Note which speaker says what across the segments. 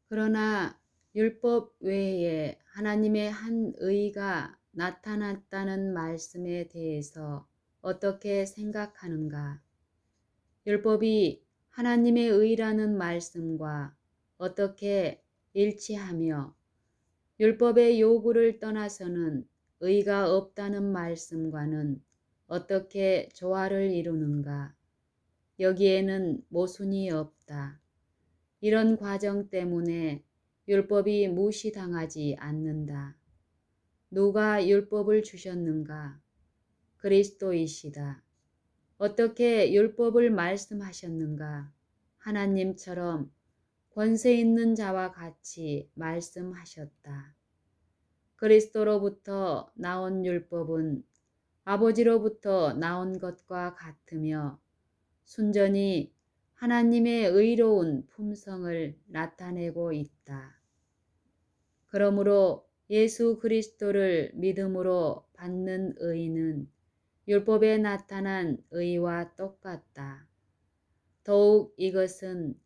Speaker 1: 그러나 율법 외에 하나님의 한 의가 나타났다는 말씀에 대해서 어떻게 생각하는가? 율법이 하나님의 의라는 말씀과 어떻게 일치하며 율법의 요구를 떠나서는 의가 없다는 말씀과는 어떻게 조화를 이루는가? 여기에는 모순이 없다. 이런 과정 때문에 율법이 무시당하지 않는다. 누가 율법을 주셨는가? 그리스도이시다. 어떻게 율법을 말씀하셨는가? 하나님처럼 권세 있는 자와 같이 말씀하셨다. 그리스도로부터 나온 율법은 아버지로부터 나온 것과 같으며 순전히 하나님의 의로운 품성을 나타내고 있다. 그러므로 예수 그리스도를 믿음으로 받는 의는 율법에 나타난 의와 똑같다. 더욱 이것은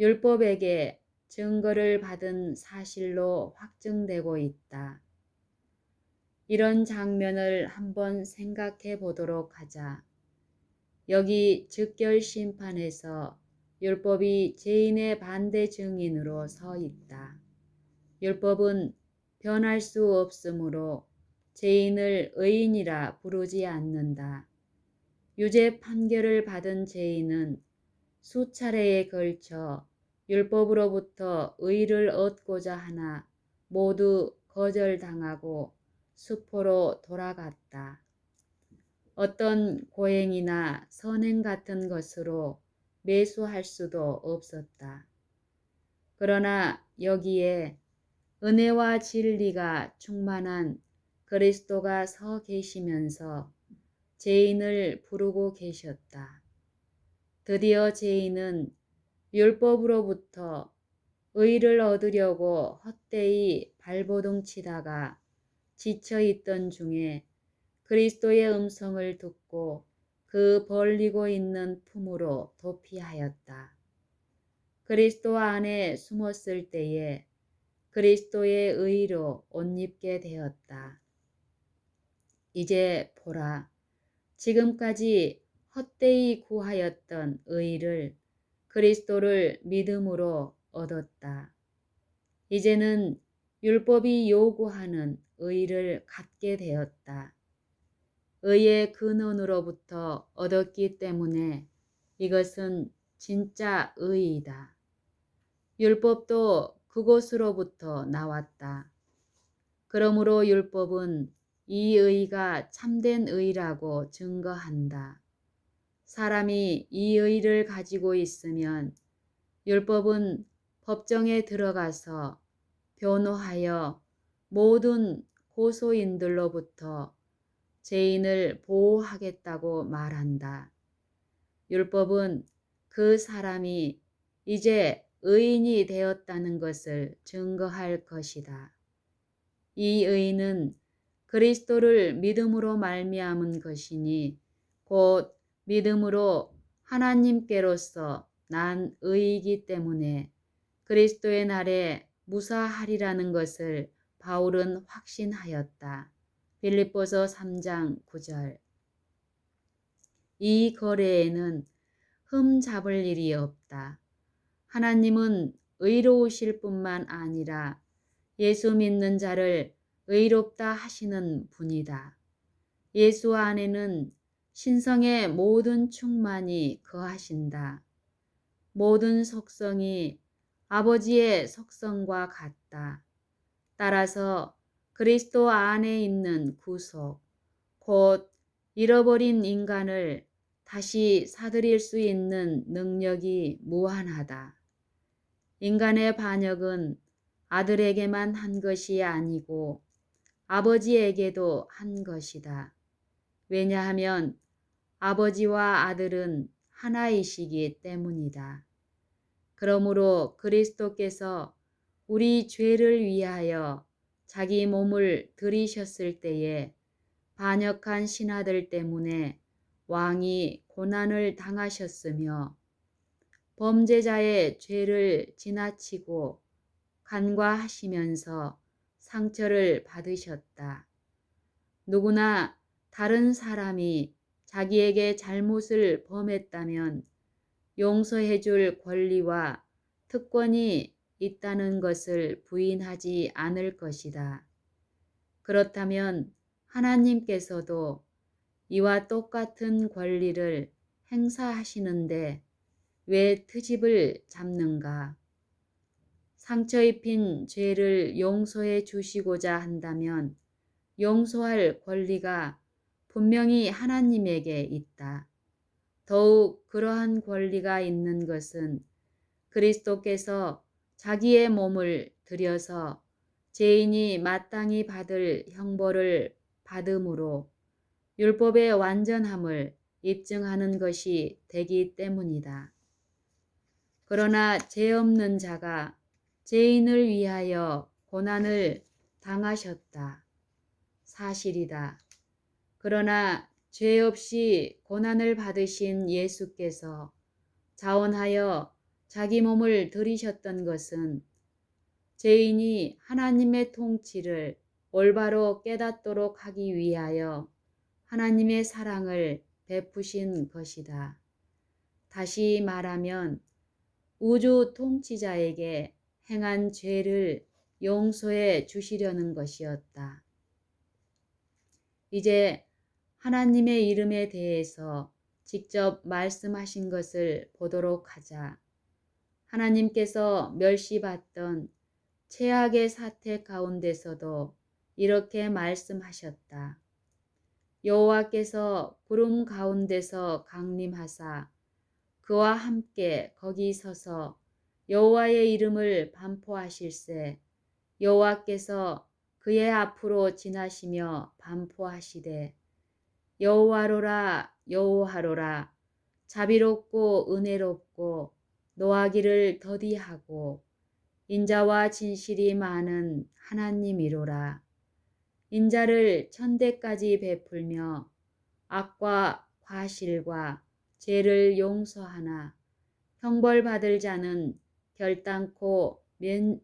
Speaker 1: 율법에게 증거를 받은 사실로 확증되고 있다. 이런 장면을 한번 생각해 보도록 하자. 여기 즉결 심판에서 율법이 죄인의 반대 증인으로 서 있다. 율법은 변할 수 없으므로 죄인을 의인이라 부르지 않는다. 유죄 판결을 받은 죄인은 수차례에 걸쳐 율법으로부터 의를 얻고자 하나 모두 거절당하고 수포로 돌아갔다. 어떤 고행이나 선행 같은 것으로 매수할 수도 없었다. 그러나 여기에 은혜와 진리가 충만한 그리스도가 서 계시면서 죄인을 부르고 계셨다. 드디어 죄인은 율법으로부터 의를 얻으려고 헛되이 발버둥 치다가 지쳐있던 중에 그리스도의 음성을 듣고 그 벌리고 있는 품으로 도피하였다. 그리스도 안에 숨었을 때에 그리스도의 의로 옷 입게 되었다. 이제 보라, 지금까지 헛되이 구하였던 의를 그리스도를 믿음으로 얻었다. 이제는 율법이 요구하는 의를 갖게 되었다. 의의 근원으로부터 얻었기 때문에 이것은 진짜 의이다. 율법도 그곳으로부터 나왔다. 그러므로 율법은 이 의가 참된 의라고 증거한다. 사람이 이 의를 가지고 있으면 율법은 법정에 들어가서 변호하여 모든 고소인들로부터 죄인을 보호하겠다고 말한다. 율법은 그 사람이 이제 의인이 되었다는 것을 증거할 것이다. 이 의는 그리스도를 믿음으로 말미암은 것이니 곧 믿음으로 하나님께로서 난 의이기 때문에 그리스도의 날에 무사하리라는 것을 바울은 확신하였다. 빌립보서 3장 9절. 이 거래에는 흠 잡을 일이 없다. 하나님은 의로우실 뿐만 아니라 예수 믿는 자를 의롭다 하시는 분이다. 예수 안에는 신성의 모든 충만이 거하신다. 모든 속성이 아버지의 속성과 같다. 따라서 그리스도 안에 있는 구속, 곧 잃어버린 인간을 다시 사들일 수 있는 능력이 무한하다. 인간의 반역은 아들에게만 한 것이 아니고 아버지에게도 한 것이다. 왜냐하면 아버지와 아들은 하나이시기 때문이다. 그러므로 그리스도께서 우리 죄를 위하여 자기 몸을 들이셨을 때에 반역한 신하들 때문에 왕이 고난을 당하셨으며 범죄자의 죄를 지나치고 간과하시면서 상처를 받으셨다. 누구나 다른 사람이 자기에게 잘못을 범했다면 용서해 줄 권리와 특권이 있다는 것을 부인하지 않을 것이다. 그렇다면 하나님께서도 이와 똑같은 권리를 행사하시는데 왜 트집을 잡는가? 상처 입힌 죄를 용서해 주시고자 한다면 용서할 권리가 분명히 하나님에게 있다. 더욱 그러한 권리가 있는 것은 그리스도께서 자기의 몸을 들여서 죄인이 마땅히 받을 형벌을 받음으로 율법의 완전함을 입증하는 것이 되기 때문이다. 그러나 죄 없는 자가 죄인을 위하여 고난을 당하셨다. 사실이다. 그러나 죄 없이 고난을 받으신 예수께서 자원하여 자기 몸을 들이셨던 것은 죄인이 하나님의 통치를 올바로 깨닫도록 하기 위하여 하나님의 사랑을 베푸신 것이다. 다시 말하면 우주 통치자에게 행한 죄를 용서해 주시려는 것이었다. 이제 하나님의 이름에 대해서 직접 말씀하신 것을 보도록 하자. 하나님께서 멸시받던 최악의 사태 가운데서도 이렇게 말씀하셨다. 여호와께서 구름 가운데서 강림하사 그와 함께 거기 서서 여호와의 이름을 반포하실세 여호와께서 그의 앞으로 지나시며 반포하시되 여호와로라 여호와로라 자비롭고 은혜롭고 노하기를 더디하고 인자와 진실이 많은 하나님이로라. 인자를 천대까지 베풀며 악과 과실과 죄를 용서하나 형벌받을 자는 결단코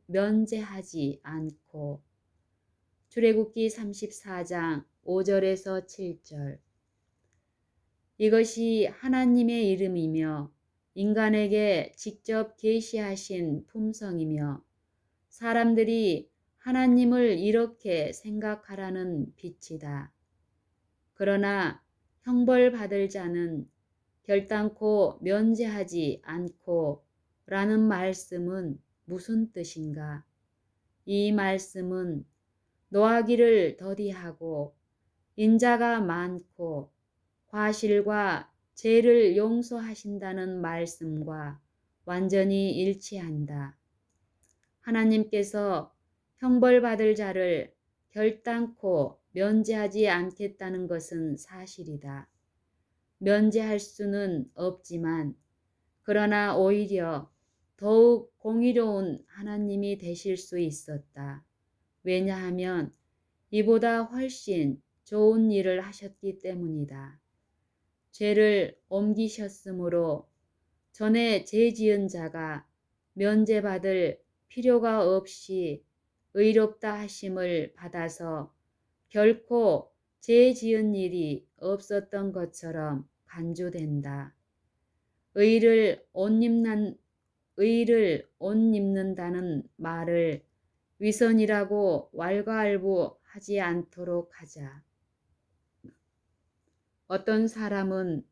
Speaker 1: 면제하지 않고. 출애굽기 34장 5절에서 7절. 이것이 하나님의 이름이며 인간에게 직접 계시하신 품성이며 사람들이 하나님을 이렇게 생각하라는 빛이다. 그러나 형벌받을 자는 결단코 면제하지 않고 라는 말씀은 무슨 뜻인가? 이 말씀은 노하기를 더디하고 인자가 많고 과실과 죄를 용서하신다는 말씀과 완전히 일치한다. 하나님께서 형벌받을 자를 결단코 면제하지 않겠다는 것은 사실이다. 면제할 수는 없지만 그러나 오히려 더욱 공의로운 하나님이 되실 수 있었다. 왜냐하면 이보다 훨씬 좋은 일을 하셨기 때문이다. 죄를 옮기셨으므로 전에 죄 지은 자가 면제받을 필요가 없이 의롭다 하심을 받아서 결코 죄 지은 일이 없었던 것처럼 간주된다. 의를 옷 입는다는 말을 위선이라고 왈가왈부하지 않도록 하자. 어떤 사람은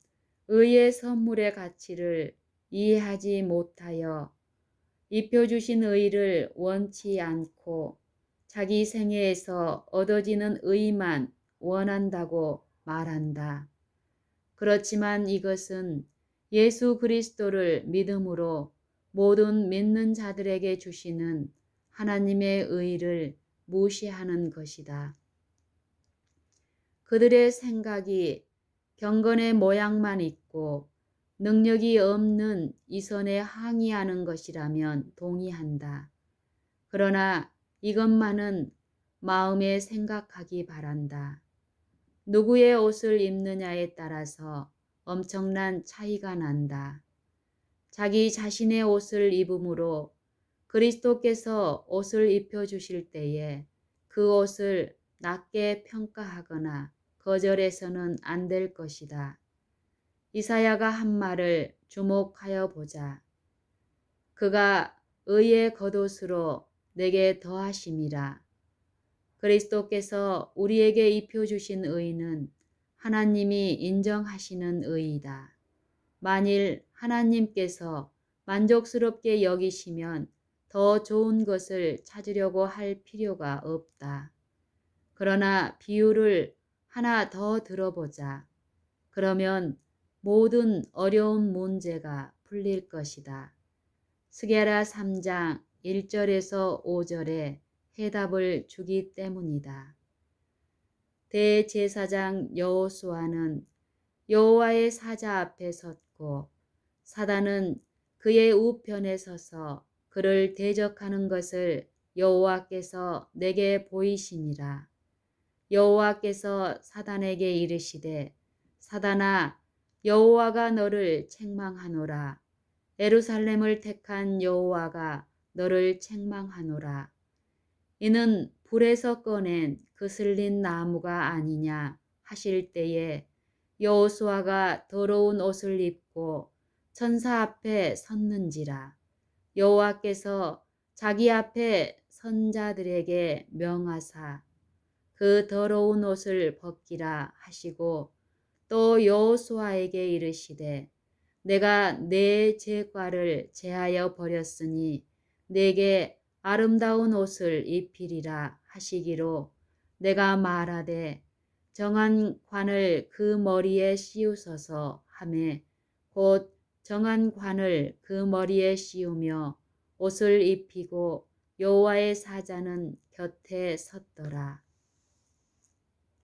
Speaker 1: 의의 선물의 가치를 이해하지 못하여 입혀주신 의를 원치 않고 자기 생애에서 얻어지는 의만 원한다고 말한다. 그렇지만 이것은 예수 그리스도를 믿음으로 모든 믿는 자들에게 주시는 하나님의 의를 무시하는 것이다. 그들의 생각이 경건의 모양만 있고 능력이 없는 이선에 항의하는 것이라면 동의한다. 그러나 이것만은 마음에 생각하기 바란다. 누구의 옷을 입느냐에 따라서 엄청난 차이가 난다. 자기 자신의 옷을 입음으로 그리스도께서 옷을 입혀주실 때에 그 옷을 낮게 평가하거나 거절해서는 안 될 것이다. 이사야가 한 말을 주목하여 보자. 그가 의의 겉옷으로 내게 더하심이라. 그리스도께서 우리에게 입혀주신 의는 하나님이 인정하시는 의이다. 만일 하나님께서 만족스럽게 여기시면 더 좋은 것을 찾으려고 할 필요가 없다. 그러나 비유를 하나 더 들어보자. 그러면 모든 어려운 문제가 풀릴 것이다. 스게라 3장 1절에서 5절에 해답을 주기 때문이다. 대제사장 여호수아는 여호와의 사자 앞에 섰고 사단은 그의 우편에 서서 그를 대적하는 것을 여호와께서 내게 보이시니라. 여호와께서 사단에게 이르시되 사단아 여호와가 너를 책망하노라. 예루살렘을 택한 여호와가 너를 책망하노라. 이는 불에서 꺼낸 그슬린 나무가 아니냐 하실 때에 여호수아가 더러운 옷을 입고 천사 앞에 섰는지라. 여호와께서 자기 앞에 선자들에게 명하사 그 더러운 옷을 벗기라 하시고 또 여호수아에게 이르시되 내가 내 죄과를 제하여 버렸으니 내게 아름다운 옷을 입히리라 하시기로 내가 말하되 정한 관을 그 머리에 씌우소서 하매 곧 정한 관을 그 머리에 씌우며 옷을 입히고 여호와의 사자는 곁에 섰더라.